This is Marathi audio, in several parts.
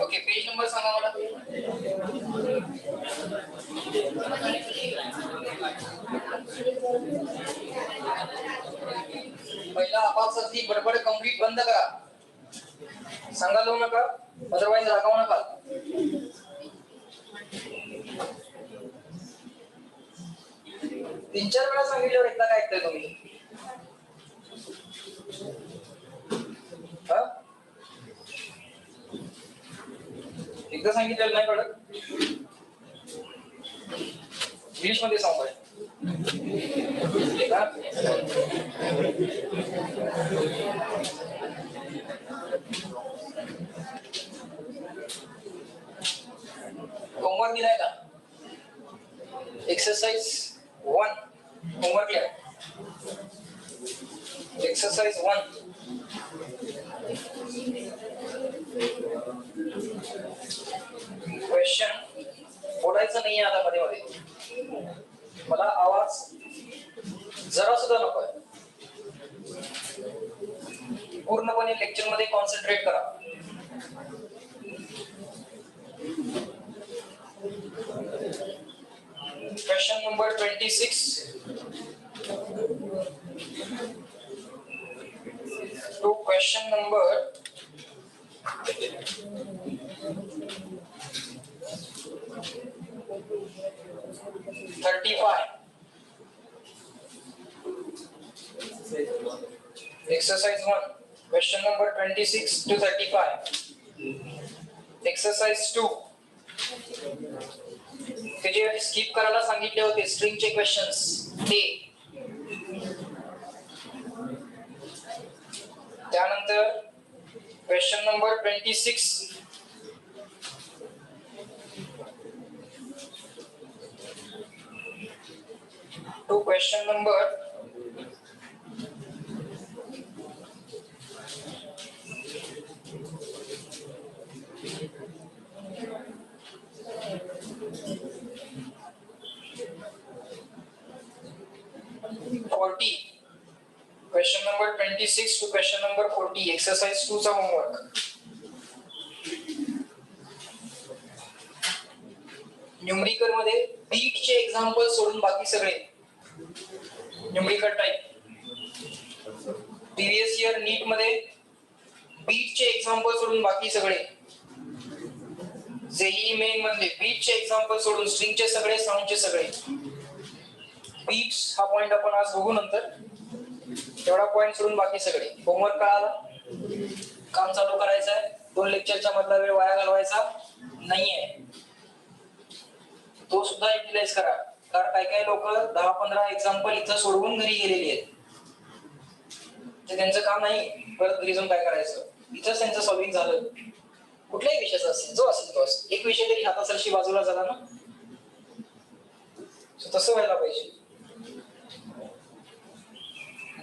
ओके, पेज नंबर सांगा मला. पहिला आपापसातली बडबड कंप्लीट बंद करा. सांगा जाऊ नका, अदरवाईज रागावू नका. तीन चार वेळा सांगितल्यावर एकदा काय ऐकताय तुम्ही? एकदा सांगितलेलं नाही कळत. इंग्लिश मध्ये सांगूया. होमवर्क दिलाय का? एक्सरसाइज 1 होमवर्क लिहा. एक्सरसाइज 1 क्वेश्चन बोलायचं नाही आता मध्ये मध्ये. मला आवाज जरा सुद्धा नकोय. पूर्णपणे लेक्चर मध्ये कॉन्सन्ट्रेट करा. Question number 26 to question number 35. Exercise 1, question number 26 to 35. Exercise 2. ते जे स्किप करायला सांगितले होते स्ट्रिंगचे क्वेश्चन्स ते. त्यानंतर question number 26 to question number 40. Question number 26 to question number 40. Exercise 2 चा homework. न्यूमरिकल मध्ये बीट चे एक्झाम्पल सोडून बाकी सगळे न्यूमरिकल टाइप. प्रीवियस इयर नीट मध्ये बीट चे एक्झाम्पल सोडून बाकी सगळे. जेईई मेन मध्ये बीट चे एक्झाम्पल सोडून स्ट्रिंगचे सगळे, साऊंडचे सगळे. बीट्स हा पॉइंट आपण आज बघू नंतर. एवढा पॉइंट सोडून बाकी सगळे. होमवर्क कळाला? काम चालू करायचं आहे. 2 लेक्चरच्या मधला वेळ वाया घालवायचा नाहीये. तो सुद्धा युटिलाइज करा. कारण काही लोक 10-15 एक्झाम्पल इथं सोडवून घरी गेलेली आहेत. ते त्यांचं काम नाही. परत घरी जाऊन काय करायचं, इथंच त्यांचं सॉल्व्हिंग झालं. कुठल्याही विषयाचा असेल, जो असेल तो असेल, एक विषय तरी हातासरशी बाजूला झाला ना. तसं व्हायला पाहिजे.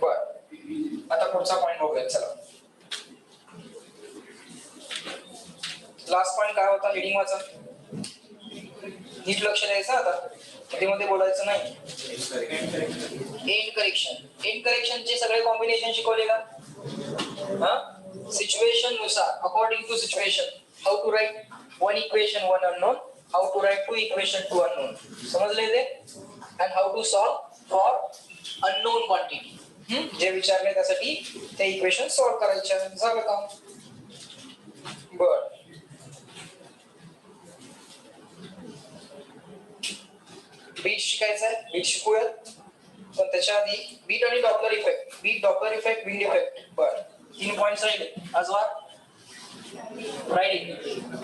बर, आता पुढचा पॉइंट बघूया. चला, लास्ट पॉइंट काय होता? हेडिंग वाचा. नीट लक्ष द्यायचं. आता मध्ये बोलायचं नाही. End correction. एंड करेक्शनचे सगळे कॉम्बिनेशन शिकवले का? सिच्युएशन नुसार, according to situation. How to write 1 equation 1 unknown, how to write 2 equation 2 unknown. समजले ते? And how to solve for unknown quantity. जे विचारले त्यासाठी ते इक्वेशन सॉल्व करायचे. झालं काम. बर, बीट शिकायचं आहे. बीट शिकूया, पण त्याच्या आधी बीट आणि Doppler effect. Beat, Doppler effect, wind effect. बर, 3 पॉइंट्स राहिले. आज वार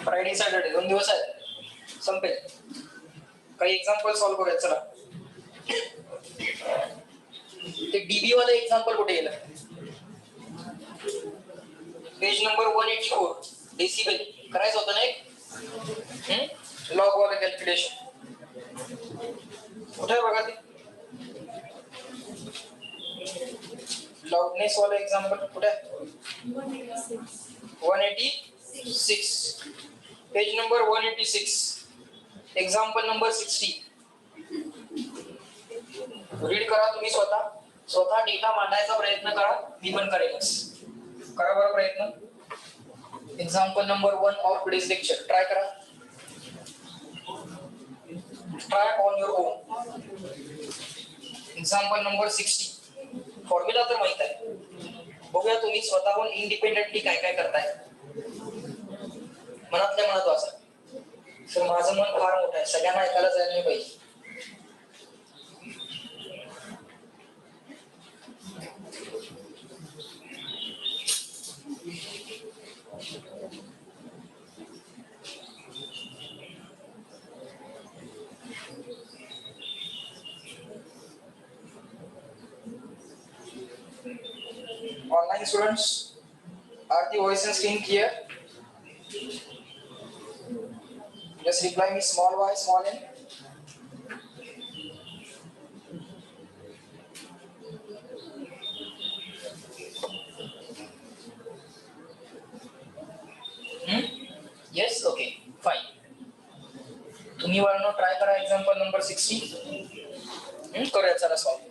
फ्रायडे सॅटर्डे 2 दिवस आहेत. संपेल. काही एक्झाम्पल सॉल्व करूया. चला, ते डीबी वाला एक्झाम्पल कुठे गेलं? Page number 184. डेसिबल करायचं होतं ना एक. लॉग वाला कॅल्क्युलेशन कुठे बघा ते. लॉगनेस वाला एक्झाम्पल कुठे? 186. Page number 186. Example number 60. Read करा तुम्ही स्वतः. स्वतः डेटा मांडायचा प्रयत्न करा. मी पण करेनच. करा बरं प्रयत्न. Example number 1 of today's lecture. Try करा. Try on your own. Example number 60. Formula तर माहित आहे. बघूया तुम्ही स्वतःहून इंडिपेंडेंटली काय काय करताय. मनातल्या मनात वाचा. सर माझं मन फार मोठं आहे, सगळ्यांना ऐकायला जायला नाही पाहिजे. Online students, are the voice and screen clear? Just reply me small y, small n. Yes, okay, fine. तुम्ही वाळनो ट्राय करा एक्झाम्पल नंबर 60. करूया चला सॉल्व.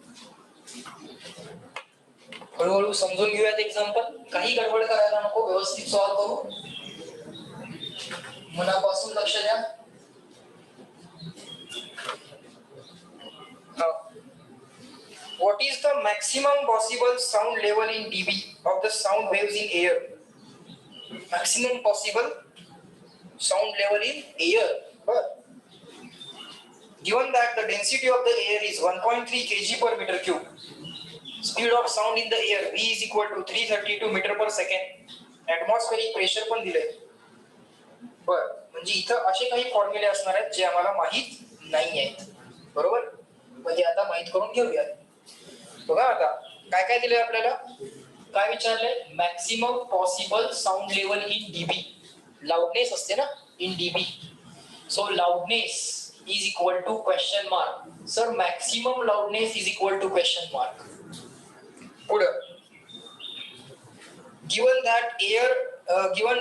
हळूहळू समजून घेऊयात एक्झाम्पल. काही गडबड करायला नको, व्यवस्थित सॉल्व करू. मनापासून लक्ष द्या. What is the maximum possible sound level in dB of the sound waves in air? Maximum possible sound level in air. Given that the density of the air is 1.3 kg per meter cube, speed of sound in the air v is equal to 332 meter per second. Atmospheric pressure पण दिले. बर, म्हणजे इथं असे काही फॉर्म्युले असणार आहेत जे आम्हाला माहित नाही आहेत. बरोबर, म्हणजे आता माहित करून घेऊया. बघा आता काय काय दिलंय आपल्याला. काय विचारलंय? Maximum possible sound level in dB. Loudness असते ना in dB. So loudness is equal to question mark. Sir, maximum loudness is equal to question mark. Puढं. Given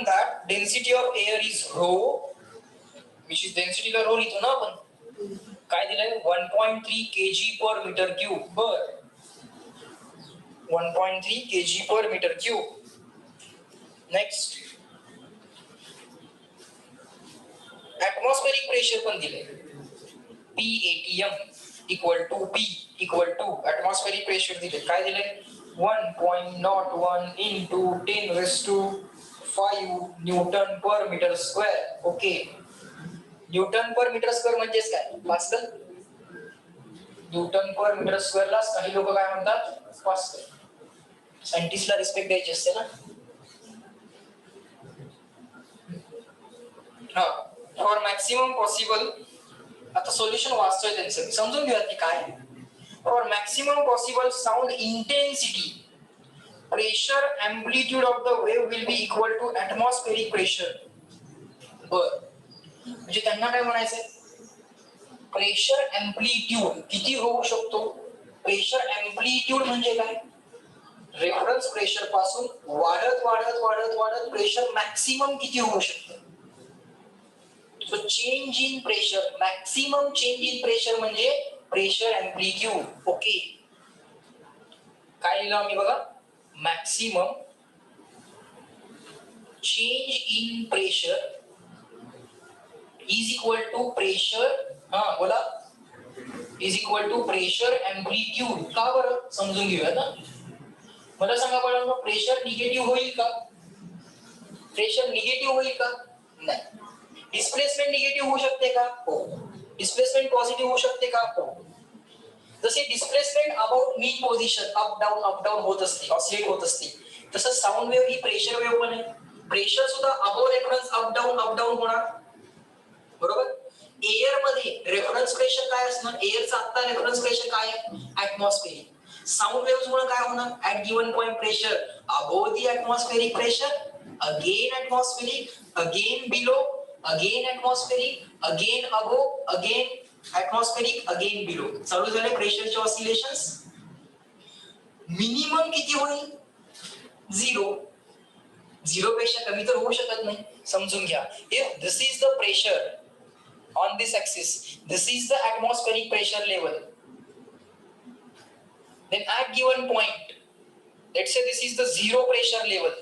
that density of air is rho, which is density ला rho लिहितो ना आपण. काय दिलंय? 1.3 kg per meter cube. बर, 1.3 kg per meter cube. Next, atmospheric pressure पण दिलंय. P ATM equal to P equal to atmospheric pressure दिले. काय दिले? 1.01 into 10 raised to 5 Newton per meter square. Okay, newton per metre square म्हणजेच काय? पास्कल. न्यूटन पर मीटर स्क्वेअरला काही लोक काय म्हणतात? पास्कल. सायंटिस्टला रिस्पेक्ट द्यायची असते ना. हा, फॉर मॅक्सिमम पॉसिबल. आता सोल्युशन वाचतोय त्यांचं, समजून घेऊया की काय. For maximum possible sound intensity, pressure amplitude of the wave will be equal to atmospheric pressure. बर, म्हणजे त्यांना काय म्हणायचंय? प्रेशर एम्प्लिट्यूड किती होऊ शकतो? प्रेशर एम्प्लिट्यूड म्हणजे काय? रेफरन्स प्रेशर पासून वाढत वाढत वाढत वाढत प्रेशर मॅक्सिमम किती होऊ शकतं? So change in pressure, maximum change in pressure म्हणजे pressure amplitude. ओके, काय लिहिलं आम्ही बघा? maximum change in pressure is equal to pressure, हा बोला, is equal to pressure amplitude. का बरं? समजून घेऊया ना. मला सांगा बाळांनो, प्रेशर निगेटिव्ह होईल का? प्रेशर निगेटिव्ह होईल का? नाही. डिस्प्लेसमेंट निगेटिव्ह होऊ शकते का? हो. डिस्प्लेसमेंट पॉझिटिव्ह होऊ शकते का? हो. जसे displacement about mean position up down होत असते, ऑसिलेट होत असते, तसं साऊंड वेव्ह ही प्रेशर वेव्ह पण आहे. प्रेशर सुद्धा अबाउट रेफरन्स अप डाऊन होणार. बरोबर. एअर मध्ये रेफरन्स प्रेशर काय असणार? एअरचा आता रेफरन्स प्रेशर काय आहे? ॲटमॉस्फेरिक. साऊंड वेव्हज मुळे काय होणार? At given point pressure above the atmospheric pressure, again atmospheric, again below, again atmospheric, again above, again atmospheric, again below. चालू झाले प्रेशरचे ऑसिलेशन्स. मिनिमम किती होईल? 0. 0 पेक्षा कमी तर होऊ शकत नाही. समजून घ्या. If this is the pressure on this axis, this is the atmospheric pressure level, then at given point, let's say this is the 0 pressure level,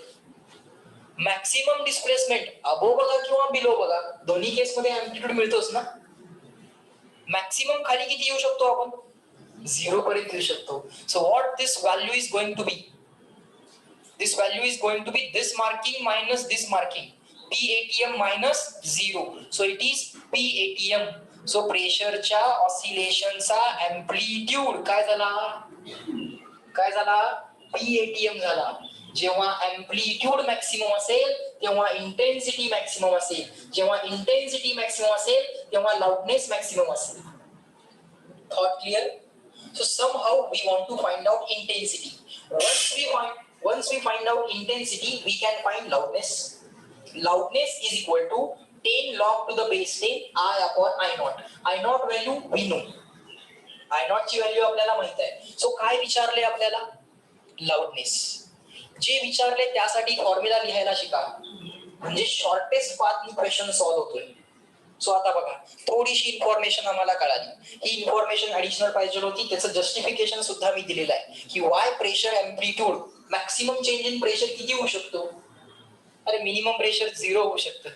maximum displacement above बघा किंवा बिलो बघा, दोन्ही केस मध्ये अँप्लिट्यूड मिळतोच ना. मॅक्सिमम खाली किती येऊ शकतो आपण? 0 पर्यंत येऊ शकतो. So what this value is going to be? This value is going to be this marking minus this marking, PATM minus 0. So it is PATM. So प्रेशरच्या ऑसिलेशनचा अँप्लिट्यूड काय झाला? काय झाला? PATM झाला. जेव्हा अँप्लिट्यूड मॅक्सिमम असेल तेव्हा इंटेन्सिटी मॅक्सिमम असेल, जेव्हा इंटेन्सिटी मॅक्सिमम असेल तेव्हा लाउडनेस मॅक्सिमम असेल. Thought clear? So somehow we want to find out intensity. Once we find out intensity, we can find loudness. Loudness is equal to 10 log to the base 10 I upon I naught. I naught value we know. I naught ची व्हॅल्यू आपल्याला माहित आहे. सो काय विचारले आपल्याला? लाउडनेस. जे विचारले त्यासाठी फॉर्म्युला लिहायला शिका, म्हणजे शॉर्टेस्ट पाथनी क्वेश्चन सॉल्व्ह होतोय. सो आता बघा, थोडीशी इन्फॉर्मेशन आम्हाला कळाली. ही इन्फॉर्मेशन ऍडिशनल पाहिजे होती, त्याचं जस्टिफिकेशन सुद्धा मी दिलेलं आहे की Y pressure amplitude maximum change in pressure किती होऊ शकतो? अरे मिनिमम प्रेशर 0 होऊ शकतं.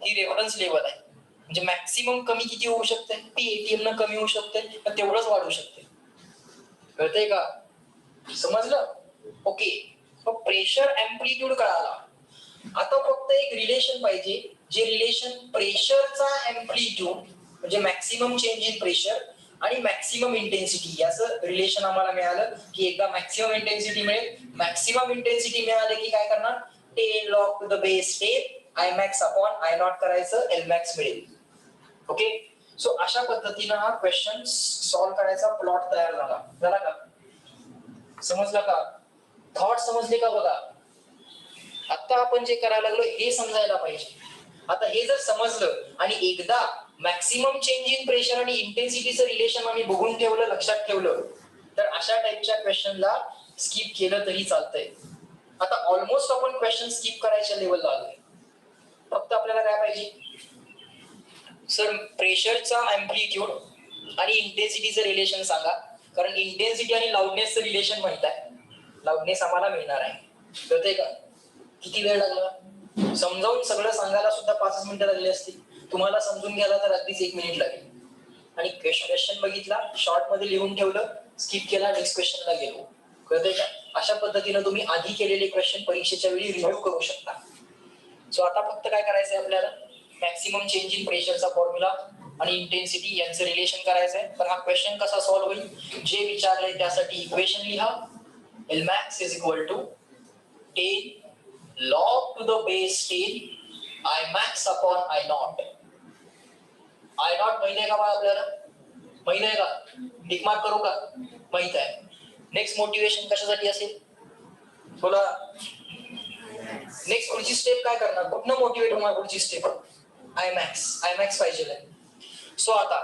ही रेफरन्स लेवल आहे, म्हणजे मॅक्सिमम कमी किती होऊ शकते? PATM न कमी होऊ शकते, पण तेवढंच वाढू शकते. कळतंय का? समजलं? ओके. प्रेशर अँप्लिट्यूड कळाला. आता फक्त एक रिलेशन पाहिजे, जे रिलेशन प्रेशरचा अँप्लिट्यूड म्हणजे मॅक्सिमम चेंज इन प्रेशर आणि मॅक्सिमम इंटेन्सिटी याचं रिलेशन आम्हाला मिळालं की एकदा मॅक्सिमम इंटेन्सिटी मिळेल. मॅक्सिमम इंटेन्सिटी मिळाले की काय करणार? 10 log to the base 10 I max upon I naught करायचं, L max मिळेल. ओके. सो अशा पद्धतीनं हा क्वेश्चन सॉल्व्ह करायचा प्लॉट तयार झाला का? समजलं का? थॉट समजले का? बघा, आता आपण जे करायला लागलो हे समजायला पाहिजे. आता हे जर समजलं आणि एकदा मॅक्सिमम चेंज इन प्रेशर आणि इंटेन्सिटीचं रिलेशन आम्ही बघून ठेवलं, लक्षात ठेवलं, तर अशा टाइपच्या क्वेश्चनला स्किप केलं तरी चालतंय. आता ऑलमोस्ट आपण क्वेश्चन स्किप करायच्या लेवलला आलोय. फक्त आपल्याला काय पाहिजे? सर प्रेशरचा अँप्लिट्यूड आणि इंटेन्सिटीचं रिलेशन सांगा, कारण इंटेन्सिटी आणि लाउडनेसचं रिलेशन माहित आहे. लाउडनेस आम्हाला मिळणार आहे. कळतंय का? किती वेळ लागला समजावून सगळं सांगायला? सुद्धा 5 मिनिटं लागली असतील. तुम्हाला समजून घ्यायला तर अगदीच 1 मिनिट लागेल. आणि क्वेश्चन बघितला, शॉर्ट मध्ये लिहून ठेवलं, स्किप केला, नेक्स्ट क्वेश्चनला गेलो. कळतंय का? अशा पद्धतीनं तुम्ही आधी केलेले क्वेश्चन परीक्षेच्या वेळी रिव्ह्यू करू शकता. सो आता फक्त काय करायचंय आपल्याला? मॅक्सिमम चेंज इन प्रेशरचा फॉर्म्युला आणि इंटेन्सिटी यांचं रिलेशन करायचंय. पण हा क्वेश्चन कसा सॉल्व्ह होईल? जे विचारलंय त्यासाठी इक्वेशन लिहा. L max is equal to 10 log to the base 10 I max upon I naught. I naught माहित आहे का बा आपल्याला? माहित आहे का? टिक मार्क करू का? माहित आहे. नेक्स्ट मोटिवेशन कशासाठी असेल? बोला. नेक्स्ट पुढची स्टेप काय करणार? कुठनं मोटिवेट होणार पुढची स्टेप? I max पाहिजे. सो आता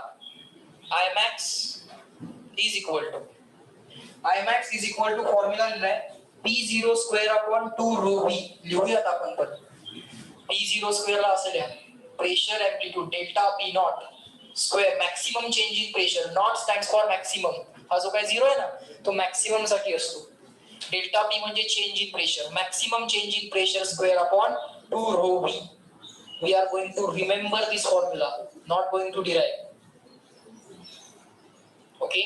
I max is equal to I max is equal to formula लिहिलाय P0 square upon 2 rho V. लिहूयात आपण पण. P0 स्क्वेअर ला असं लिहा, pressure amplitude delta P not square maximum change in pressure. Not stands for maximum. हा जो काय 0 आहे ना, तो मॅक्सिमम साठी असतो. डेल्टा P म्हणजे change in pressure, maximum change in pressure square upon 2 rho V. We are going to remember this formula, not going to derive. Okay?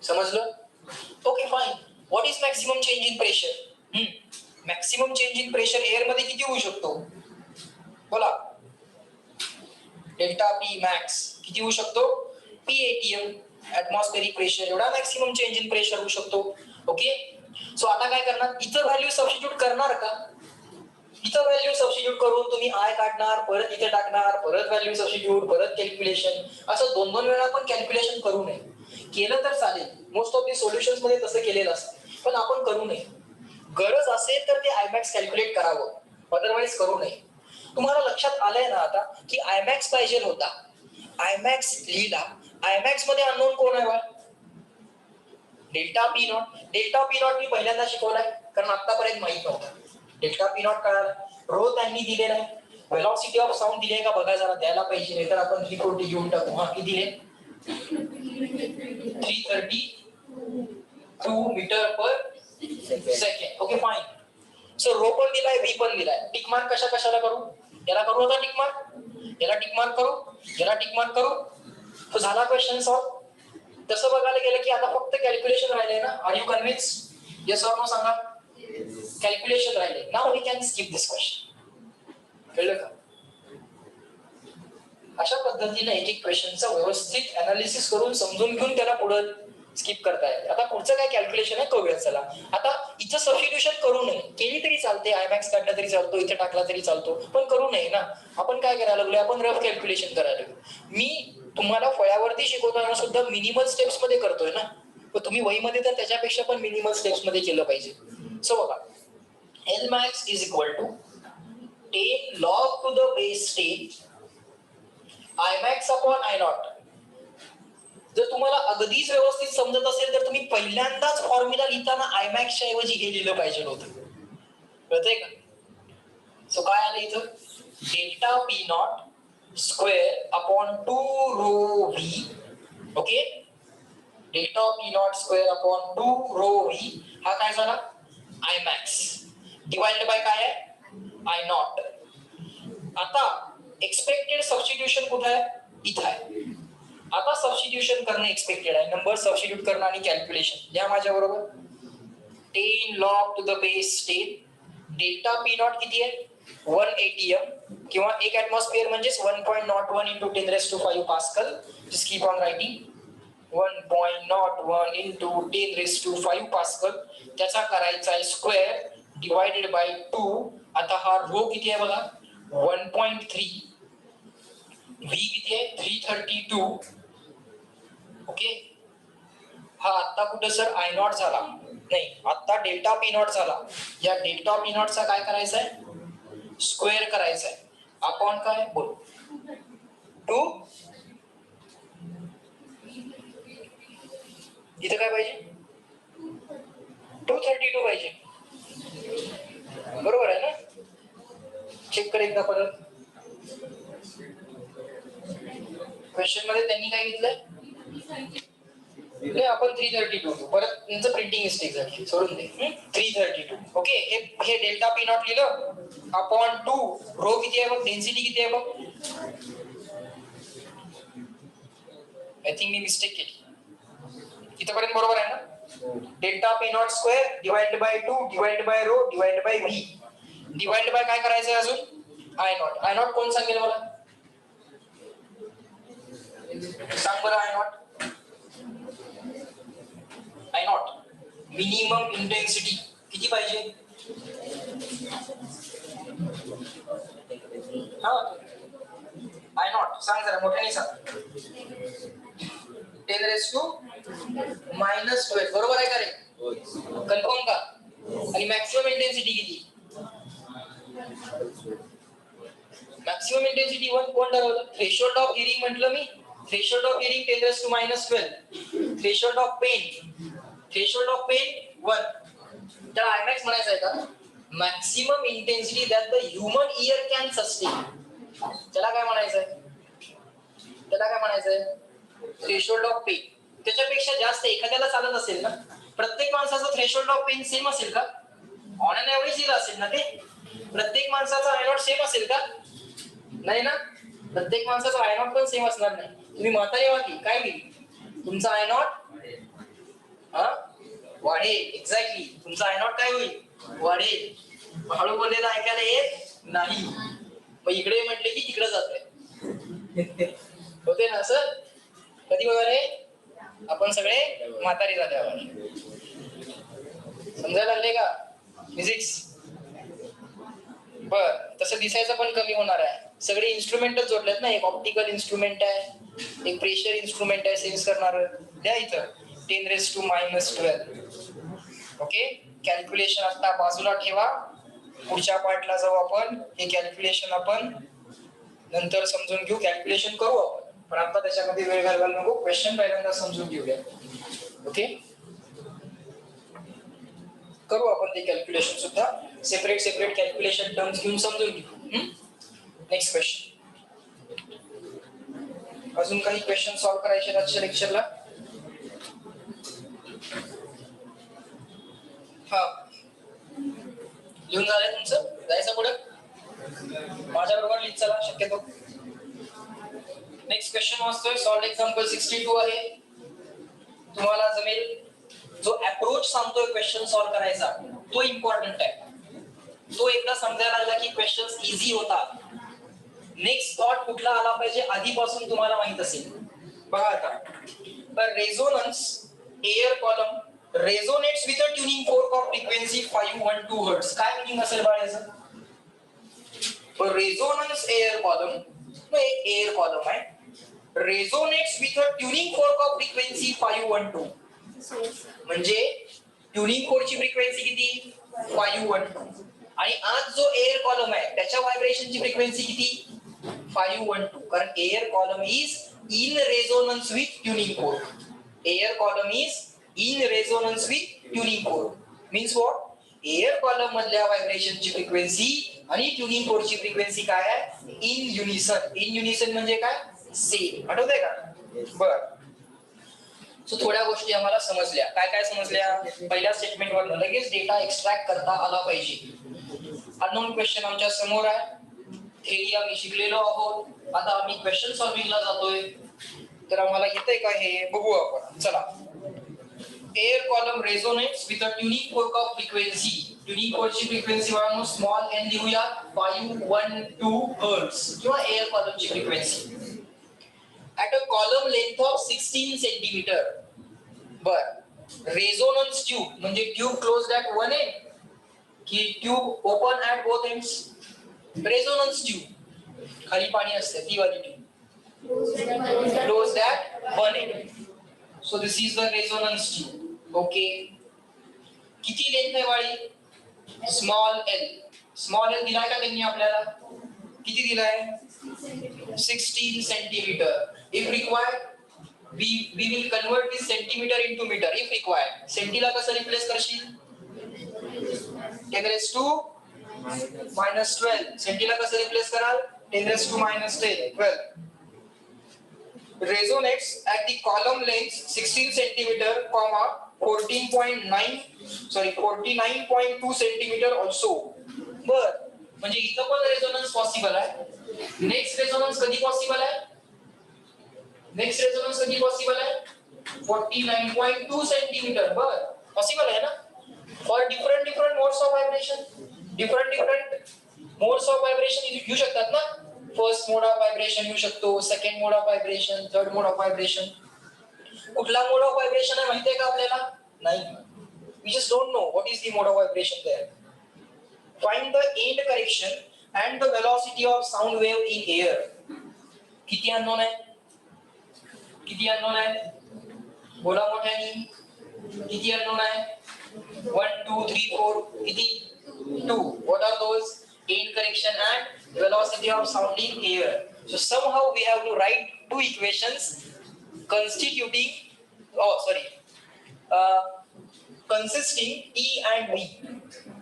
समजलं? Okay fine. What is maximum change in pressure? Maximum change in pressure air मध्ये किती होऊ शकतो? बोला. डेल्टा P मॅक्स किती होऊ शकतो? PATM ऍटमॉस्फेरिक प्रेशर एवढा मॅक्सिमम चेंज इन प्रेशर होऊ शकतो. ओके. सो आता काय करणार? इथं व्हॅल्यू सबस्टिट्यूट करणार का? इथं व्हॅल्यू सबस्टिट्यूट करून तुम्ही आय काढणार, परत इथे टाकणार, परत व्हॅल्यू सबस्टिट्यूट, परत कॅल्क्युलेशन, असं 2-2 वेळा पण कॅल्क्युलेशन करू नये. केलं तर चालेल, मोस्ट ऑफ दी सोल्युशन्स मध्ये तसं केलेलं असतं, पण आपण करू नये. गरज असेल तर ते आयमॅक्स कॅल्क्युलेट करावं, अदरवाईज करू नये. तुम्हाला लक्षात आलंय ना आता की आयमॅक्स पाहिजे होता. आयमॅक्स लिहिला. आयमॅक्स मध्ये अननोन कोण आहे? Delta P not. Delta P not me पहिल्यांदा शिकवलाय, कारण आतापर्यंत माहित नव्हतं. डेल्टा P नॉट कळाला. रो त्यांनी दिलेला आहे. वेलॉसिटी ऑफ साऊंड दिले का बघा जरा, द्यायला पाहिजे, नाही तर आपण 340 घेऊन टाकू. हा किती दिले? 332 metre per second. Okay fine. So rho पण दिलाय, व्ही पण दिलाय. टिक मार्क कशा कशाला करू? याला करू आता टिक मार्क, याला टिक मार्क करू, याला टिक मार्क करू. तो झाला क्वेश्चन सॉल्व. तसं बघायला गेलं की आता फक्त कॅल्क्युलेशन राहिलंय ना. Are you convince? Yes or no सांगा. कॅल्क्युलेशन राहिले. Now we can skip this question. कळलं का? अशा पद्धतीने एक एक क्वेश्चनचा व्यवस्थित अनालिसिस करून समजून घेऊन त्याला पुढे स्किप करता येते. आता पुढचं काय कॅल्क्युलेशन आहे करूया. चला आता इथं सबस्टिट्यूशन करू नये, केली तरी चालते, आयमॅक्स काढला तरी चालतो, इथे टाकला तरी चालतो, पण करू नये ना. आपण काय करायला लागलो, आपण रफ कॅल्क्युलेशन करायला लागलो. मी तुम्हाला फळ्यावरती शिकवताना सुद्धा मिनिमल स्टेप्स मध्ये करतोय ना, तुम्ही वहीमध्ये तर त्याच्यापेक्षा पण मिनिमल स्टेप्स मध्ये केलं पाहिजे. सो बघा, L max is equal to 10 log to the base 10 I max upon I naught. जर तुम्हाला अगदीच व्यवस्थित समजत असेल तर तुम्ही पहिल्यांदाच फॉर्म्युला लिहिताना आय मॅक्सच्या ऐवजी हे लिहिलं पाहिजे होतं. कळतंय का? सो काय आलं इथं, delta p not square upon 2 rho v. Okay, delta p not square upon 2 rho v हा काय झाला, आय मॅक्स डिवाइडेड बाय काय आहे, आय नॉट. आता एक्सपेक्टेड सबस्टिट्यूशन कुठे आहे, इथं आहे. आता सबस्टिट्यूशन करणं एक्सपेक्टेड आहे, नंबर सबस्टिट्यूट करणं आणि कॅल्क्युलेशन. या माझ्या बरोबर 10 log to the base 10. Delta p not किती आहे, 180 m किंवा 1 ऍटमॉस्फिअर म्हणजेच 1.01 into 10 raised to 5 pascal. Just keep on writing 1.01 into 10 raised to 5 pascal. त्याचा करायचा आहे स्क्वेअर डिवाइडेड बाय 2. आता हा रो किती आहे बघा, 1.3. व्ही किती आहे, 332. ओके, हा आता कुठे सर आय नॉट झाला, नाही आता डेल्टा पी नॉट झाला. या डेल्टा पी नॉटचा काय करायचा आहे, स्क्वेअर करायचा आहे अपॉन काय बोल 2. इथे काय पाहिजे, 232 पाहिजे. बरोबर आहे ना? चेक कर एकदा परत. क्वेश्चन मध्ये त्यांनी काय घेतलंय, आपण 332 परत त्यांचं प्रिंटिंग मिस्टेक झाली, सोडून दे. 332. ओके, हे डेल्टा पी नॉट लिहिलं अपॉन 2 रो किती आहे बघ, डेन्सिटी किती आहे बघ. आय थिंक मी मिस्टेक केली इथपर्यंत. बरोबर आहे ना? Delta p not square divided by 2 divided by rho divided by v divided by काय करायचं आहे अजून, आय नॉट. आय नॉट कोण सांगेल मला, सांग बरं. I not, I not minimum intensity किती पाहिजे, हा आय नॉट सांग जरा मोठ्याने सांग. 10 raised to -12. बरोबर आहे का रे, कन्फर्म का? आणि मॅक्सिमम इंटेन्सिटी किती, मॅक्सिमम इंटेन्सिटी 1 कोण ठरवलं, थ्रेशोल्ड ऑफ हिअरिंग म्हटलं मी. Threshold of hearing 10 raised to -12. Threshold of pain, threshold of pain 1. त्याला आयमॅक्स म्हणायचं आहे का, maximum intensity that the human ear can sustain. त्याला काय म्हणायचं आहे, त्याला काय म्हणायचं आहे, थ्रेशोल्ड ऑफ पेन. त्याच्यापेक्षा जास्त एखाद्याला चालत असेल ना, प्रत्येक माणसाचं थ्रेशोल्ड ऑफ पेन सेम असेल का, ऑन एन एव्हरेज दिलं असेल ना ते. प्रत्येक माणसाचा आय नॉट सेम असेल का, नाही ना. प्रत्येक माणसाचा आय नॉट पण सेम असणार नाही. तुम्ही म्हातारे व्हा की काय होईल, तुमचा आय नॉट वाढेल. एक्झॅक्टली, तुमचा आय नॉट काय होईल, वाढेल. हळू बोललेलं ऐकायला येत नाही, मग इकडे म्हटले की तिकडे जातोय. होते ना सर, कधी बघा रे आपण सगळे म्हातारे झाल्यावर. समजायला लागले का फिजिक्स? बर, तसं दिसायचं पण कमी होणार आहे. सगळे इन्स्ट्रुमेंटच जोडलेत ना, एक ऑप्टिकल इन्स्ट्रुमेंट आहे, एक प्रेशर इन्स्ट्रुमेंट आहे सेन्स करणार. द्या इथं 10 raised to -12. ओके, कॅल्क्युलेशन आता बाजूला ठेवा, पुढच्या पार्टला जाऊ आपण. हे कॅल्क्युलेशन आपण नंतर समजून घेऊ, कॅल्क्युलेशन करू आपण, पण आता त्याच्यामध्ये वेळ घालवायला नको. क्वेश्चन पहिल्यांदा समजून घेऊया. ओके, करू आपण ते कॅल्क्युलेशन सुद्धा, सेपरेट सेपरेट कॅल्क्युलेशन टर्म्स घेऊन समजून घेऊ. Next question. अजून काही क्वेश्चन सॉल्व्ह करायचे आजच्या लेक्चरला? हा, लिहून झालंय तुमचं? जायचं पुढे? माझ्याबरोबर लिहित चला शक्यतो. नेक्स्ट क्वेश्चन वाचतोय, सॉल्व एक्झाम्पल 62 आहे. तुम्हाला जमेल. जो अप्रोच सांगतोय क्वेश्चन सॉल्व करायचा तो इम्पॉर्टंट आहे. तो एकदा समजायला लागला की क्वेश्चन्स इझी होतात. नेक्स्ट थॉट कुठला आला पाहिजे आधीपासून तुम्हाला माहित असेल. बघा आता, resonance air column resonates with a tuning fork of frequency 512 hertz. काय मीनिंग असेल बाळाचं? रेझोनन्स एअर कॉलम, एक एअर कॉलम आहे, resonates with a tuning fork of frequency 512. म्हणजे ट्युनिंग फोर्कची फ्रिक्वेन्सी किती? 512. आणि आज जो एअर कॉलम आहे त्याच्या व्हायब्रेशनची फ्रिक्वेन्सी किती? 512. कारण air column is in resonance with tuning fork. Air column is in resonance with tuning fork. Means what? Air column मधल्या व्हायब्रेशनची फ्रिक्वेन्सी आणि ट्युनिंग फोर्कची फ्रिक्वेन्सी काय आहे? इन युनिसन. इन युनिसन म्हणजे काय? सेम. आठवतंय का? बर. सो थोड्या गोष्टी आम्हाला समजल्या. काय काय समजल्या? पहिल्या स्टेटमेंटवर लगेच डेटा एक्स्ट्रॅक्ट करता आला पाहिजे. अननोन क्वेश्चन आमच्या समोर आहे. थेरी आम्ही शिकलेलो आहोत. आता आम्ही क्वेश्चन सॉल्विंगला जातोय. तर आम्हाला येतंय का हे बघू आपण. चला. Air column resonates with a tuning fork of frequency. Tuning फोर्कची फ्रिक्वेन्सी म्हणून स्मॉल एन लिहूया, 512 हर्ट्ज किंवा एअर कॉलमची frequency. at a column length of 16 centimeter. बर. रेझोनन्स ट्यूब म्हणजे tube closed at one end की tube open at both ends? Resonance tube खाली पाणी असते ती वाली tube closed at one end. So this is the resonance tube. Okay. किती लेंथ आहे वाली? Small L. स्मॉल एल दिलाय का त्यांनी आपल्याला? किती दिलाय? 16 centimetre. If required, we will convert this centimeter into meter if required. सेंटीला कसं रिप्लेस करशील? 10 raised to minus 12. सेंटीला कसं रिप्लेस कराल? 10 raised to minus 10, 12. Resonates at the column length 16 centimeter, 49.2 centimeter also. बर. म्हणजे इथं पण रेझोनन्स पॉसिबल आहे. नेक्स्ट रेझोनन्स कधी पॉसिबल आहे? नेक्स्ट रेझोनन्स कधी पॉसिबल आहे? 49.2 सेंटीमीटर. बर. पॉसिबल आहे ना? For different modes of vibration. Different modes of vibration येऊ शकतात ना? फर्स्ट मोड ऑफ व्हायब्रेशन येऊ शकतो, second mode of vibration, third mode of vibration. कुठला मोड ऑफ व्हायब्रेशन आहे माहिती आहे का आपल्याला? नाही. We just don't know what is the mode of vibration there. Find the end correction and the velocity of sound wave in air. किती अननोन आहे? किती अननोन आहे? बोला मोठ्याने. किती अननोन आहे? 1 2 3 4. किती? 2. What are those? End correction and velocity of sound in air. So somehow we have to write two equations constituting consisting E and V.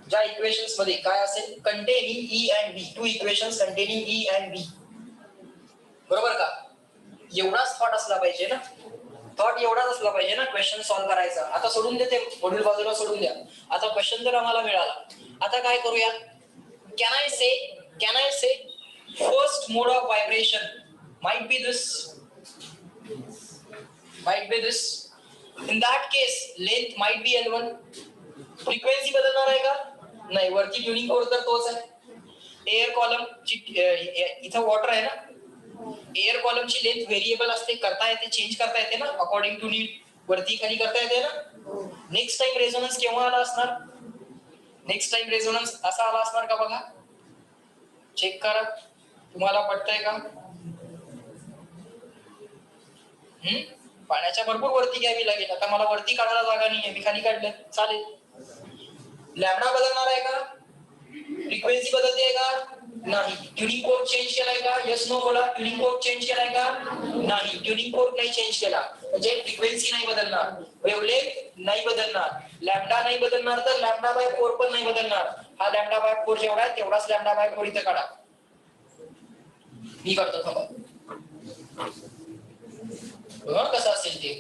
ज्या इक्वेशन्स मध्ये काय असेल? containing E and V. Two equations containing E and V. बरोबर का? एवढाच थॉट असला पाहिजे ना? थॉट एवढाच असला पाहिजे ना क्वेश्चन सॉल्व करायचा. आता सोडून देते मॉड्यूल बाजूला सोडून द्या. आता क्वेश्चन तर आम्हाला मिळाला. आता काय करूया? Can I say first mode of vibration might be this. In that case length might be L1. Frequency बदलणार आहे का? नाही. वरती ट्युनिंग फोर्क तर तोच आहे. एअर कॉलम इथं वॉटर आहे ना? एअर कॉलमची लेंथ व्हेरिएबल असते, करता येते, चेंज करता येते ना अकॉर्डिंग टू नीड. वरती खाली करता येते ना? नेक्स्ट टाइम रेझोनन्स केव्हा आला असणार? नेक्स्ट टाइम रेझोनन्स असा आला असणार का बघा. चेक करा. तुम्हाला पटतंय का? पाण्याच्या भरपूर वरती घ्यावी लागेल. आता मला वरती काढायला जागा नाहीये, मी खाली काढलं चालेल. लॅम्बडा बदलणार आहे का? फ्रिक्वेन्सी बदलते का? नाही. ट्युनिंग फोर्क चेंज केलाय का? यस नो बोला. ट्युनिंग फोर्क चेंज केलाय का? नाही. ट्युनिंग फोर्क नाही चेंज केला म्हणजे फ्रिक्वेन्सी नाही बदलणार, वेव्हलेंथ नाही बदलणार, लॅम्बडा नाही बदलणार, तर लॅम्बडा बाय 4 पण नाही बदलणार. हा लॅम्बडा बाय 4 जेवढा आहे तेवढाच लॅम्बडा बाय 4 इथे काढा. मी करतो थांबा. कसं असेल ते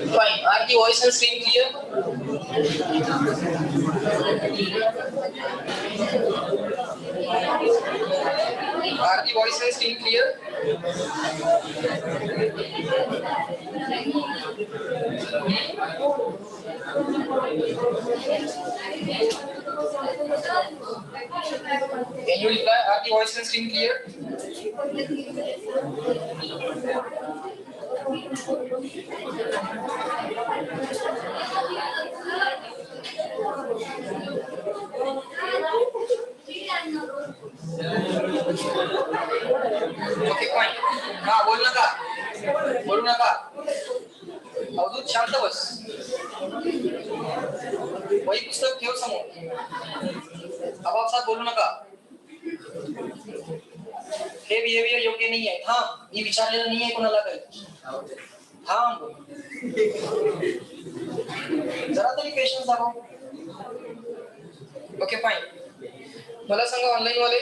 Fine. Are the voice and screen clear? Are the voice and screen clear? Can you reply? Are the voice and screen clear? Okay fine. हा बोल नका, बोलू नका. अवधूत शांत बस. वही पुस्तक ठेव समोर. आपापसात बोलू नका. हे बिहेवियर योग्य नाही आहे. थांब, मी विचारलेलं नाही आहे कोणाला काही. थांब. जरा तरी पेशन्स दाखव. Okay fine. मला सांगा ऑनलाईन वाले,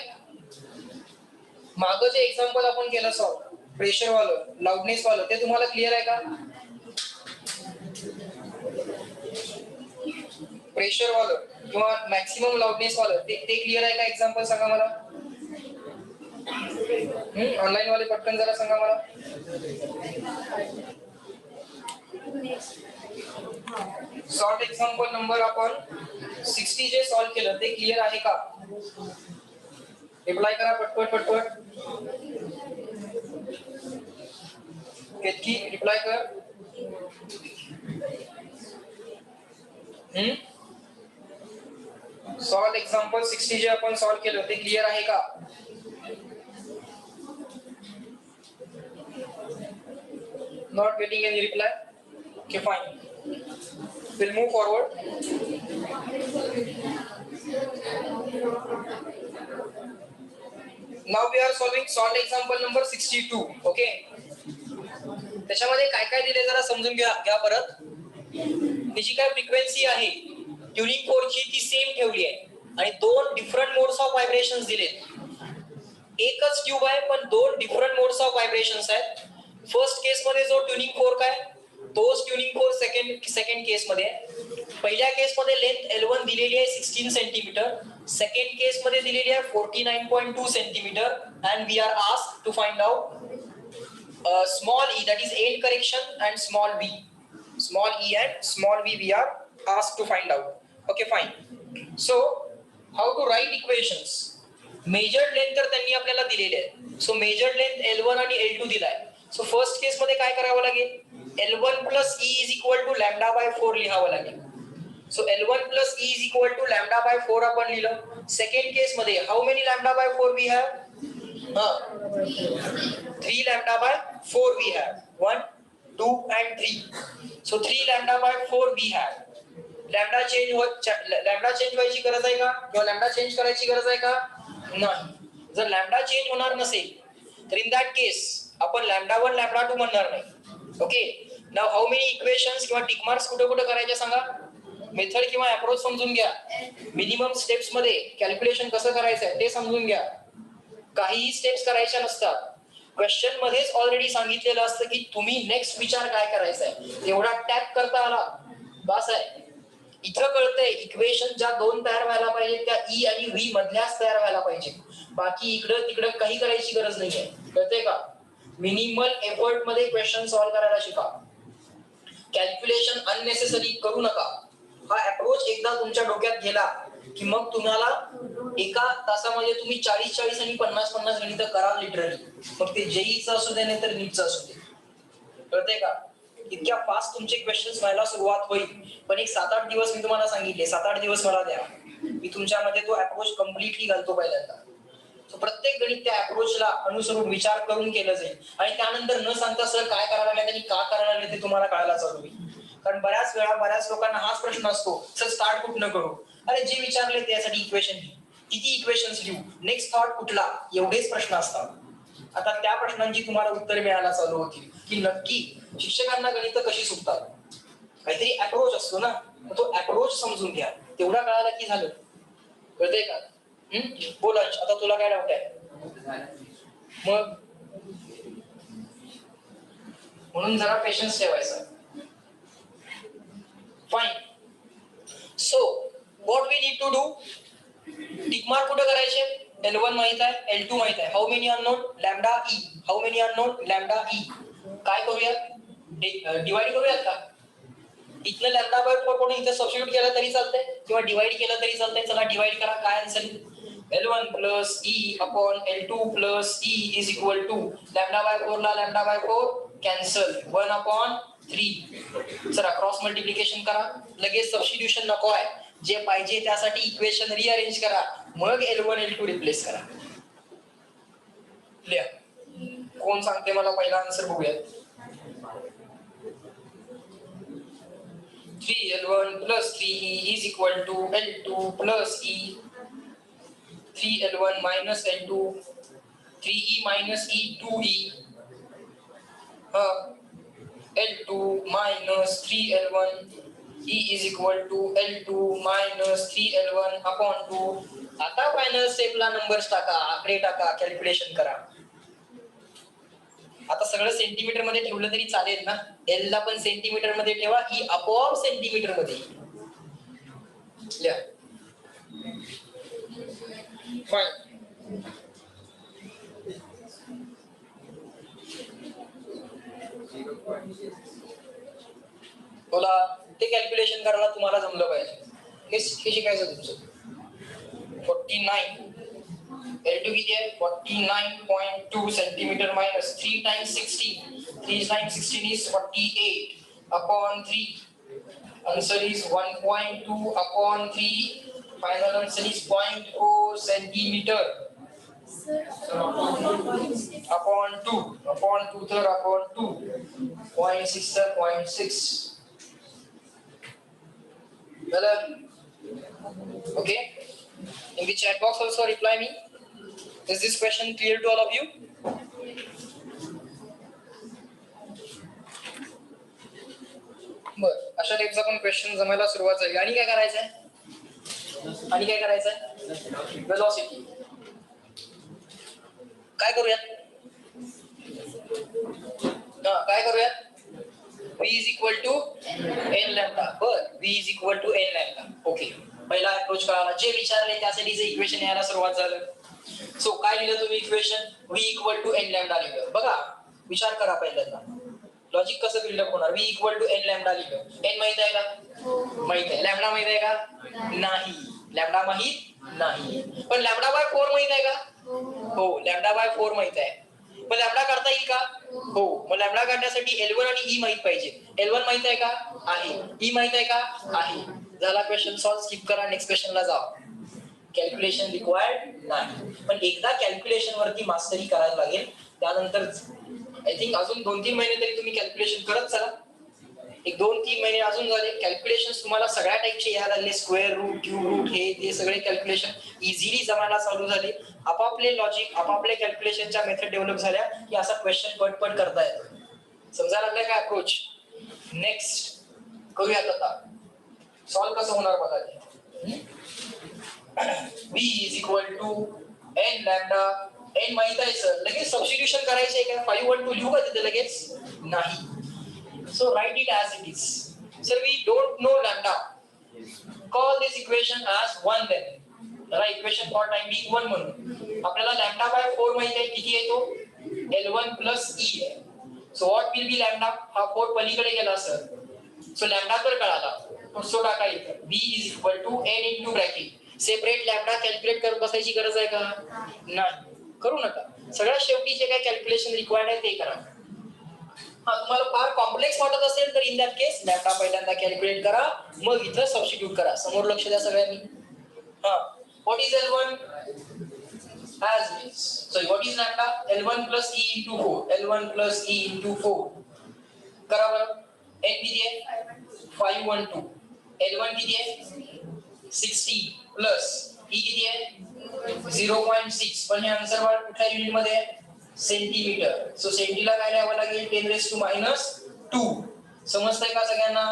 मागं जे एक्झाम्पल आपण केलं सॉल्व, प्रेशर वालं, लाउडनेस वालं, ते तुम्हाला क्लिअर आहे का? प्रेशर वालं किंवा मॅक्सिमम लाउडनेस वालं ते क्लिअर आहे का? एक्झाम्पल सांगा मला. ऑनलाईन वाले पटकन जरा सांगा मला. सॉल्व एक्झाम्पल नंबर आपण 60 जे सॉल्व केलं ते क्लिअर आहे का? रिप्लाय करा पटपट पटपट. केतकी रिप्लाय कर. सॉल्व एक्झाम्पल 60 जे आपण सॉल्व केलं ते क्लिअर आहे का? Not getting any reply? Okay, fine. We'll move forward. Now we are solved example number 62. Okay. त्याच्यामध्ये काय काय दिले जरा समजून घ्या परत. त्याची काय फ्रिक्वेन्सी आहे ट्युनिंग फोर्कची ती सेम ठेवली आहे आणि दोन डिफरंट मोड्स ऑफ व्हायब्रेशन्स दिलेत. एकच ट्यूब आहे पण दोन डिफरंट मोड्स ऑफ व्हायब्रेशन्स आहेत. फर्स्ट केस मध्ये जो ट्युनिंग फोर्क आहे तोच ट्युनिंग फोर्क सेकंड केस मध्ये आहे. पहिल्या केस मध्ये लेंथ L1 दिलेली आहे 16 सेंटीमीटर. सेकंड केस मध्ये दिलेली आहे 49.2 centimetre. And we are asked to find out small e, that is end correction, and small v. Small e and small v we are asked to find out. Okay, fine. So how to write equations? Measured length तर त्यांनी आपल्याला दिलेली आहे. So measured length L1 आणि L2 दिलाय. So first केस मध्ये काय करावं लागेल? L1 plus E is equal to lambda by 4 लिहावं लागेल. So L1 plus E is equal to lambda by 4 आपण लिहिलं. सेकंड केस मध्ये how many lambda by 4 we have? 3 lambda by 4 we have. 1, 2 and 3. So 3 lambda by 4 we have. Lambda change व्हायची गरज आहे का? किंवा लॅम्डा चेंज करायची गरज आहे का? नाही. जर लॅम्डा चेंज होणार नसेल तर इन दॅट केस आपण लॅम्डा 1 लॅम्डा 2 म्हणणार नाही. Okay. Now how many equations किंवा टिक मार्क्स कुठे कुठे करायचे सांगा. मेथड किंवा अप्रोच समजून घ्या. मिनिमम स्टेप्स मध्ये कॅल्क्युलेशन कसं करायचं आहे ते समजून घ्या. काहीही स्टेप्स करायच्या नसतात. क्वेश्चन मध्येच ऑलरेडी सांगितलेलं असतं की तुम्ही नेक्स्ट विचार काय करायचा आहे तेवढा टॅप करता आला बस आहे. इथं कळतंय इक्वेशन ज्या दोन तयार व्हायला पाहिजे त्या ई आणि व्ही मधल्याच तयार व्हायला पाहिजे. बाकी इकडं तिकडं काही करायची गरज नाहीये. कळतंय का? मिनिमल एफर्ट मध्ये क्वेश्चन सॉल्व्ह करायला शिका. कॅल्क्युलेशन अननेसेसरी करू नका. हा अप्रोच एकदा तुमच्या डोक्यात गेला की मग तुम्हाला एका तासामध्ये तुम्ही 40 आणि 50 गणित कराल लिटरली. मग ते जेईचं असू दे नाही तर नीटचं असू दे. कळतंय का? इतक्या फास्ट तुमचे क्वेश्चन्स व्हायला सुरुवात होईल. पण एक 7-8 दिवस मी तुम्हाला सांगितले 7-8 दिवस मला द्या. मी तुमच्यामध्ये तो अप्रोच कम्प्लिटली घालतो पहिल्यांदा. प्रत्येक गणित त्या अप्रोचला अनुसरून विचार करून केलं जाईल आणि त्यानंतर न सांगता सर काय करायला लागले आणि का करायला लागले ते तुम्हाला कळायला चालू होईल. कारण बऱ्याच वेळा बऱ्याच लोकांना हाच प्रश्न असतो सर स्टार्ट कुठनं करू. अरे जे विचारले त्यासाठी इक्वेशन किती इक्वेशन्स लिहू, नेक्स्ट थॉट कुठला, एवढेच प्रश्न असतात. आता त्या प्रश्नांची तुम्हाला उत्तर मिळायला चालू होतील की नक्की शिक्षकांना गणित कशी सुटतात. काहीतरी अप्रोच असतो ना, तो अप्रोच समजून घ्या. तेवढा कळाला की झालं. कळतंय का? बोला आता तुला काय डाऊट आहे? मग म्हणून जरा पेशन्स ठेवायचा. Fine. So what we need to do, tick mark कुठे करायचे, L1 माहित आहे, L2 माहित आहे, how many unknown, lambda e, how many unknown, lambda e. काय करूयात, डिवाइड करूयात का, इथलं लॅम्डा बाय 4 कोणी इथे सबस्टिट्यूट केलं तरी चालतंय किंवा डिवाइड केलं तरी चालतंय. चला डिवाइड करा, काय आन्सर येईल, L1 plus e upon L2 plus e is equal to lambda by 4 ला लॅम्डा बाय 4 कॅन्सल, 1 अपॉन 3. चला क्रॉस मल्टिप्लिकेशन करा, लगेच सबस्टिट्यूशन नको आहे, जे पाहिजे त्यासाठी इक्वेशन रिअरेंज करा, मग L1 L2 रिप्लेस करा. लिहा, कोण सांगते मला पहिला आन्सर बघूयात. 3L1 plus 3E is equal to L2 plus E. 3L1 minus L2, 3E minus E, 2E. L2 minus 3L1 E is equal to L2 minus 3L1 upon 2. आता फायनल स्टेपला नंबर्स टाका, आकडे टाका, कॅल्क्युलेशन करा. आता सगळं सेंटीमीटर मध्ये ठेवलं तरी चालेल ना, एल ला पण सेंटीमीटर मध्ये ठेवा, ई आपोआप सेंटीमीटर मध्ये लिहा. फाईन. बोला, ते कॅल्क्युलेशन करायला तुम्हाला जमलं पाहिजे, हे शिकायचं तुमचं. 49 L2 किती आहे, 49.2 centimetre minus 3 times 16, 3 times 16 is 48 upon 3. Answer is 1.2 upon 3. Final answer is 0.4 centimeter upon 2, upon 2 third upon 2, 0.6 third, 0.6. Well, okay. In the chat box also reply me. Is this question clear to all of you? बर, अशा टाइपचा पण क्वेश्चन जमायला सुरुवात झाली. आणि काय करायचंय, आणि काय करायचंय, वेलोसिटी. काय करूयात, काय करूयात, v is equal to n lambda. बर, v is equal to n lambda. Okay, पहिला अप्रोच कळाला, जे विचारले त्यासाठीच इक्वेशन यायला सुरुवात झालं. सो काय लिहिलं तुम्ही equation, v equal to n lambda लिहिलं. बघा, विचार करा पहिल्यांदा, लॉजिक कसं बिल्डअप होणार. v equal to n lambda लिहिलं, n माहित आहे का, माहित आहे. लॅम्डा माहित आहे का, नाही. लॅम्डा माहित नाही, पण लॅम्डा बाय 4 माहित आहे का, हो. लॅम्डा बाय 4 माहित आहे, पण लॅम्डा काढता येईल का, हो. मग लॅम्डा काढण्यासाठी L1 आणि E माहित पाहिजे. L1 माहित आहे का, आहे. E माहित आहे का, आहे. झाला क्वेश्चन सॉल्व, स्किप करा, नेक्स्ट क्वेश्चनला जा. कॅल्क्युलेशन रिक्वायर्ड नाही, पण एकदा कॅल्क्युलेशन वरती मास्टरी करायला लागेल, त्यानंतर आय थिंक अजून 2-3 महिने तरी तुम्ही कॅल्क्युलेशन करत चला. एक 2-3 महिने अजून झाले, कॅल्क्युलेशन तुम्हाला सगळ्या टाईपचे यायला लागले, स्क्वेअर रूट, क्यूब रूट, हे ते सगळे कॅल्क्युलेशन इझिली जमायला चालू झाले. आपापले लॉजिक, आपापले कॅल्क्युलेशनच्या मेथड डेव्हलप झाल्या की असा क्वेश्चन पटपट करता येतो. समजायला लागलाय का अप्रोच. नेक्स्ट करूयात आता, सॉल्व कसं होणार बघा. v is equal to n lambda. n माहित आहे सर, लगेच सबस्टिट्यूशन करायचे का, 512 लिहू का तिथे लगेच, नाही. So write it as it is. Sir, we don't know lambda. Call this equation as 1 then. जरा इक्वेशन फॉर टाइम बिंग 1 म्हणून. आपल्याला लॅम्डा बाय 4 माहित आहे, किती आहे तो, L1 प्लस E आहे. So what will be lambda, हा 4 पलीकडे गेला सर, सो लॅम्डा तर कळाला, सो टाका इथं v is equal to n into bracket. Separate lambda calculate करत बसायची गरज आहे का, नाही, करू नका. सगळ्यात शेवटी जे काय कॅल्क्युलेशन रिक्वायर्ड आहे ते करा. तुम्हाला फार कॉम्प्लेक्स वाटत असेल तर इन दॅट केस लॅम्डा पहिल्यांदा कॅल्क्युलेट करा, मग इथं सबस्टिट्यूट करा. समोर लक्ष द्या सगळ्यांनी. What is L1 as means, so what is lambda, L1 plus E into 4, L1 plus E into 4 करा बरं. n किती आहे, 512. L1 किती आहे, 60 प्लस E किती आहे, 0.6. पण हे आन्सर बार कुठल्या युनिट मध्ये आहे, सेंटीमीटर. सो सेंटीला काय लिहावं लागेल, 10⁻²². समजतंय का सगळ्यांना,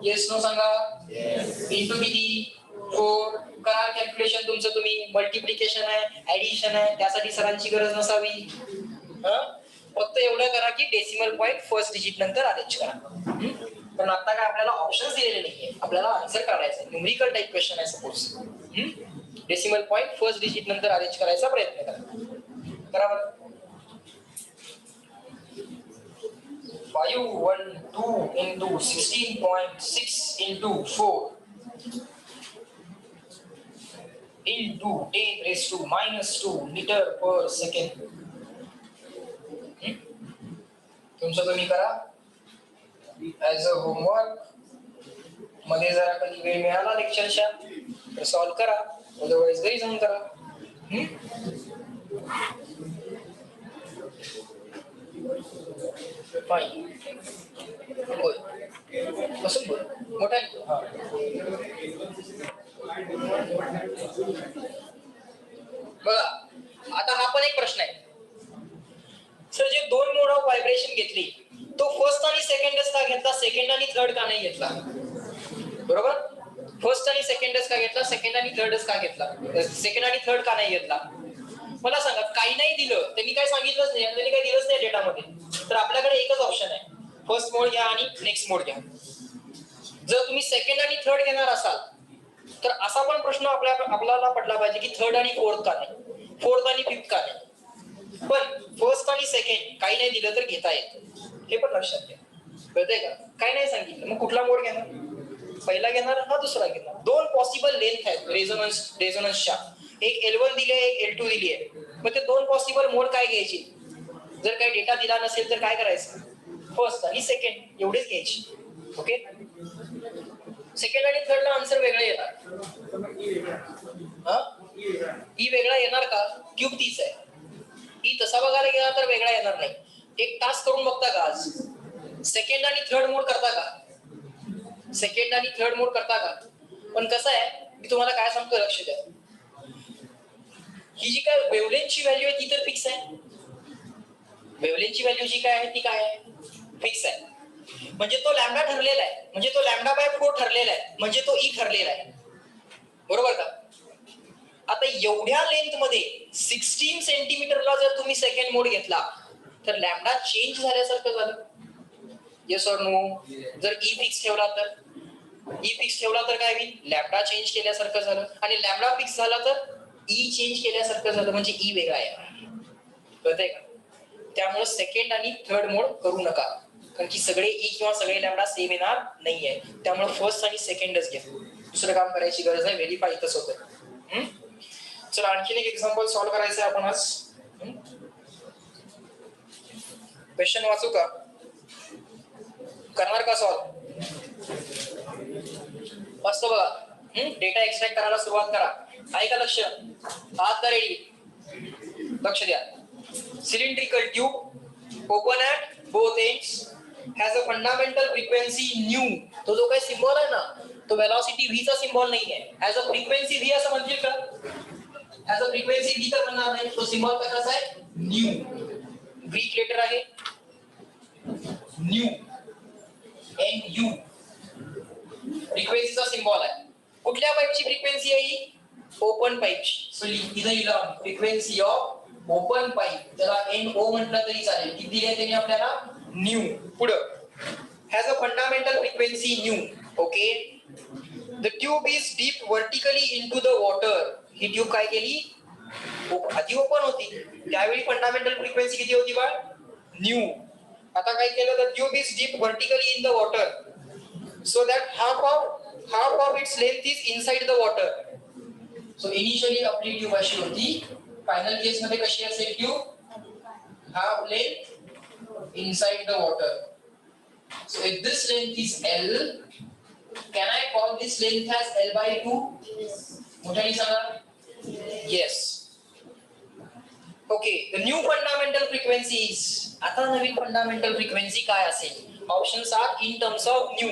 येस नो सांगा. इंटू किती, 4. करा कॅल्क्युलेशन तुमचं तुम्ही. मल्टिप्लिकेशन आहे, ऍडिशन आहे, त्यासाठी सरांची गरज नसावी. फक्त एवढं करा की डेसिमल पॉईंट फर्स्ट डिजिट नंतर अरेंज करा. पण आता काय आपल्याला ऑप्शन्स दिलेले नाहीये, आपल्याला आन्सर काढायचा आहे. न्यूमरिकल टाइप क्वेश्चन आहे suppose. Decimal point first digit नंतर अरेंज करायचा प्रयत्न करा. बरोबर. 512 into 16.6 into 4 into 10 raised to minus 2 meter per second. तुमचं तुम्ही करा ऍज अ होमवर्क. मध्ये जरा कधी वेळ मिळाला लेक्चरच्या तर सॉल्व करा, अदरवाईज घरी जाऊन करा. होय कसं बोल मोठा बघा. आता हा पण एक प्रश्न आहे सर, जे दोन मोड ऑफ व्हायब्रेशन घेतली तो फर्स्ट आणि सेकंडच का घेतला, सेकंड आणि थर्ड का नाही घेतला? बरोबर. फर्स्ट आणि सेकंडच का घेतला, सेकंड आणि थर्डच का घेतला, सेकंड आणि थर्ड का नाही घेतला? मला सांगा. काही नाही दिलं त्यांनी, काय सांगितलंच नाही, त्यांनी काही दिलंच नाही डेटामध्ये, तर आपल्याकडे एकच ऑप्शन आहे, फर्स्ट मोड घ्या आणि नेक्स्ट मोड घ्या. जर तुम्ही सेकंड आणि थर्ड घेणार असाल तर असा पण प्रश्न आपल्याला पडला पाहिजे की थर्ड आणि फोर्थ का नाही, फोर्थ आणि फिफ्थ का नाही. पण फर्स्ट आणि सेकंड काही नाही दिलं तर घेता येतं, हे पण लक्षात घ्या. कळतंय का? काय नाही सांगितलं मग कुठला मोड घेणार, पहिला घेणार हा दुसरा घेणार. दोन पॉसिबल लेंथ आहेत रेझोनन्सच्या, एक L1 दिली आहे, एक L2 दिली आहे. मग ते दोन पॉसिबल मोड काय घ्यायचे? जर काही डेटा दिला नसेल तर काय करायचं, फर्स्ट आणि सेकंड एवढेच घ्यायचे. ओके. सेकंड आणि थर्डला आन्सर वेगळा येणार. ई वेगळा येणार का? क्यूब तीच आहे. ई तसा बघायला गेला तर वेगळा येणार नाही. एक टास्क करून बघता का आज, सेकंड आणि थर्ड मोड करता का? सेकंड आणि थर्ड मोड करता का? पण कसं आहे मी तुम्हाला काय सांगतो लक्ष द्या. ही जी काय वेव्हलेंथची व्हॅल्यू आहे ती तर फिक्स आहे. वेव्हलेंथची व्हॅल्यू जी काय आहे ती काय आहे, फिक्स आहे. म्हणजे तो लॅम्बडा ठरलेला आहे, म्हणजे तो लॅम्बडा बाय 4 ठरलेला आहे, म्हणजे तो ई ठरलेला आहे. बरोबर का? आता एवढ्या लेंथ मध्ये 16 सेंटीमीटरला जर तुम्ही सेकंड मोड घेतला तर लॅम्बडा चेंज झाल्यासारखं झालं. Yes or no? जर ई फिक्स ठेवला तर, ई फिक्स ठेवला तर काय होईल, लॅम्बडा चेंज केल्यासारखं झालं. आणि लॅम्बडा फिक्स झाला तर ई चेंज केल्यासारखं झालं, म्हणजे ई वेगळा आहे. कळतंय का? त्यामुळे सेकंड आणि थर्ड मोड करू नका, कारण की सगळे ई किंवा सगळे लॅम्बडा सेम येणार नाहीये. त्यामुळे फर्स्ट आणि सेकंडच घ्या, दुसरं काम करायची गरज नाही. व्हेरीफाय इथंच होतं. चला आणखीन एक एक्झाम्पल सॉल्व्ह करायचं आहे आपण आज. क्वेश्चन वाचू का, करणार का सॉल्व्ह? मस्त बघा. डेटा एक्सट्रॅक्ट करायला सुरुवात करा. आहे का लक्ष? आहात का रेडी? लक्ष द्या. Cylindrical tube open at both ends has a fundamental frequency new. तो जो काही सिम्बॉल आहे ना तो वेलॉसिटी व्ही चा सिम्बॉल नाही आहे. ऍज अ फ्रिक्वेन्सी व्ही असं म्हणतील का? ऍज अ फ्रिक्वेन्सी व्ही तर म्हणणार नाही. तो सिम्बॉल कसा आहे, न्यू. ग्रीक लेटर आहे न्यू, NU. फ्रिक्वेन्सीचा सिम्बॉल आहे. कुठल्या पाईपची फ्रिक्वेन्सी आहे ही? ओपन पाईपची. सो इथं लिहिलं फ्रिक्वेन्सी ऑफ ओपन पाईप, त्याला NO म्हटलं तरी चालेल. किती दिली आहे त्यांनी आपल्याला? न्यू. पुढं has a fundamental frequency new. Okay. The tube is deep vertically into the water. He tube काय केली, आधी ओपन होती, त्यावेळी फंडामेंटल फ्रिक्वेन्सी किती होती बा? न्यू. आता काय केलं, the tube is deep vertically in the water so that half of its length is inside the water. So initially आपली ट्यूब अशी होती, फायनल केस मध्ये कशी असेल tube? half length inside the water. So if this length is L, can I call this length as L by 2? मोठ्याने सांगा. Yes. Okay, the new fundamental frequency is, आता नवीन फंडामेंटल फ्रिक्वेन्सी काय असेल? Options are in terms of new,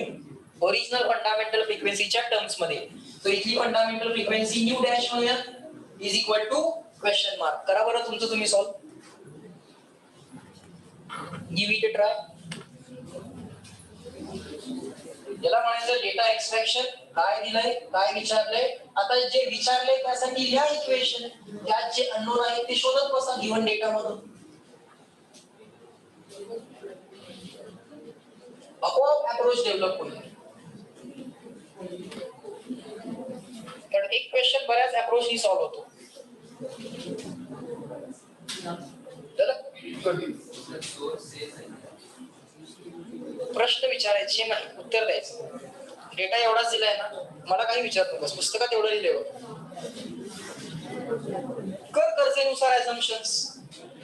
original fundamental फ्रिक्वेन्सीच्या टर्म्स मध्ये. तो इथली फंडामेंटल फ्रिक्वेन्सी न्यू डॅश म्हणूया is equal to question mark. करा बरं तुमचं तुम्ही solve. Give it a try. याला म्हणायचं डेटा एक्सट्रॅक्शन. काय दिलंय, काय विचारलंय, आता जे विचारलंय त्यासाठी लिहा इक्वेशन, त्यात जे अननोन आहे ते शोधत बसा गिव्हन डेटा मधून. आपोआप अप्रोच डेव्हलप होईल. कारण एक क्वेश्चन बऱ्याच अप्रोचनी सॉल्व्ह होतो. प्रश्न विचारायचे नाही, उत्तर द्यायचं. डेटा एवढाच दिलाय ना, मला काही विचारतो बस, पुस्तकात एवढं लिहिलंय. कर गरजेनुसार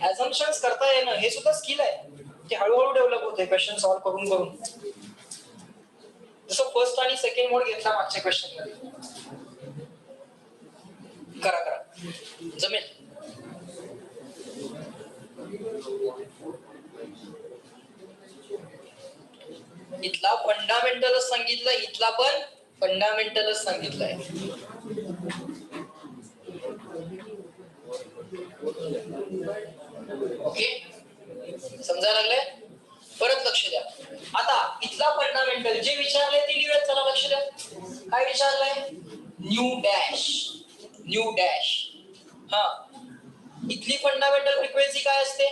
ऍझम्पशन्स करता येणं हे सुद्धा स्किल आहे, ते हळूहळू डेव्हलप होते क्वेश्चन सॉल्व्ह करून करून. जसं फर्स्ट आणि सेकंड मोड घेतला मागच्या क्वेश्चन मध्ये. करा जमेल. इथला फंडामेंटलच सांगितलं, इथला पण फंडामेंटलच सांगितलंय. ओके, समजायला लागलंय? परत लक्ष द्या. आता इथला फंडामेंटल जे विचारलंय ते लिहूयात, चला लक्ष द्या. काय विचारलंय? New dash. हा, इथली फंडामेंटल फ्रिक्वेन्सी काय असते?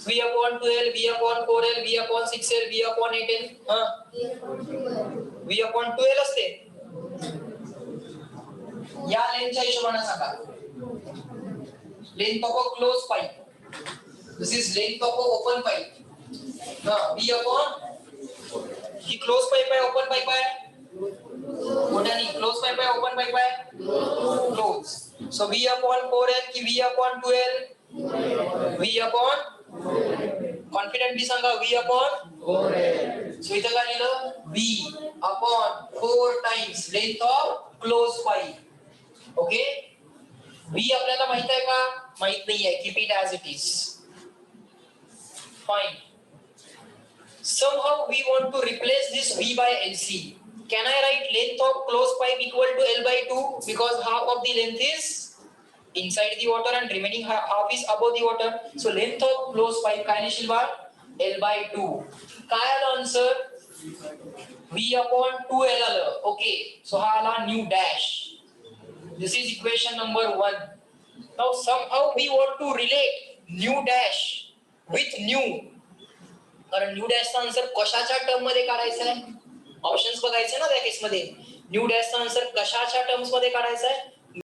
V/2L, V/4L, V/6L, V/8L. V/2L असते. या लेंथच्या हिशोबाने सांगा. Length of a close pipe. This is length of a open pipe. He close pipe आहे, ओपन पाईप आहे? मोठ्याने क्लोज पाईप आहे, ओपन पाईप आहे? क्लोज. सो V/4L की V/2L? V/, कॉन्फिडेंटली सांगा, V/4L. सो इथं काय लिहिलं? V/4 times length of close pipe. Okay, V आपल्याला माहित आहे का? माहित नाहीये. Keep it as it is. Fine. Somehow we want to replace this V by LC. Can I write length of closed pipe equal to L/2 because half of the length is inside the water and remaining half is above the water. So length of closed pipe काय लिहिशील बा? L/2. काय आलं आन्सर? V/2L आलं. ओके, सो हा आला new dash. This is equation number 1. Now somehow we want to relate new dash with new. कारण न्यू डॅशचा आन्सर कशाच्या टर्म मध्ये काढायचा आहे? ऑप्शन्स बघायचे ना त्या केस मध्ये. न्यू डॅशचा आन्सर कशाच्या टर्म्स मध्ये काढायचा आहे?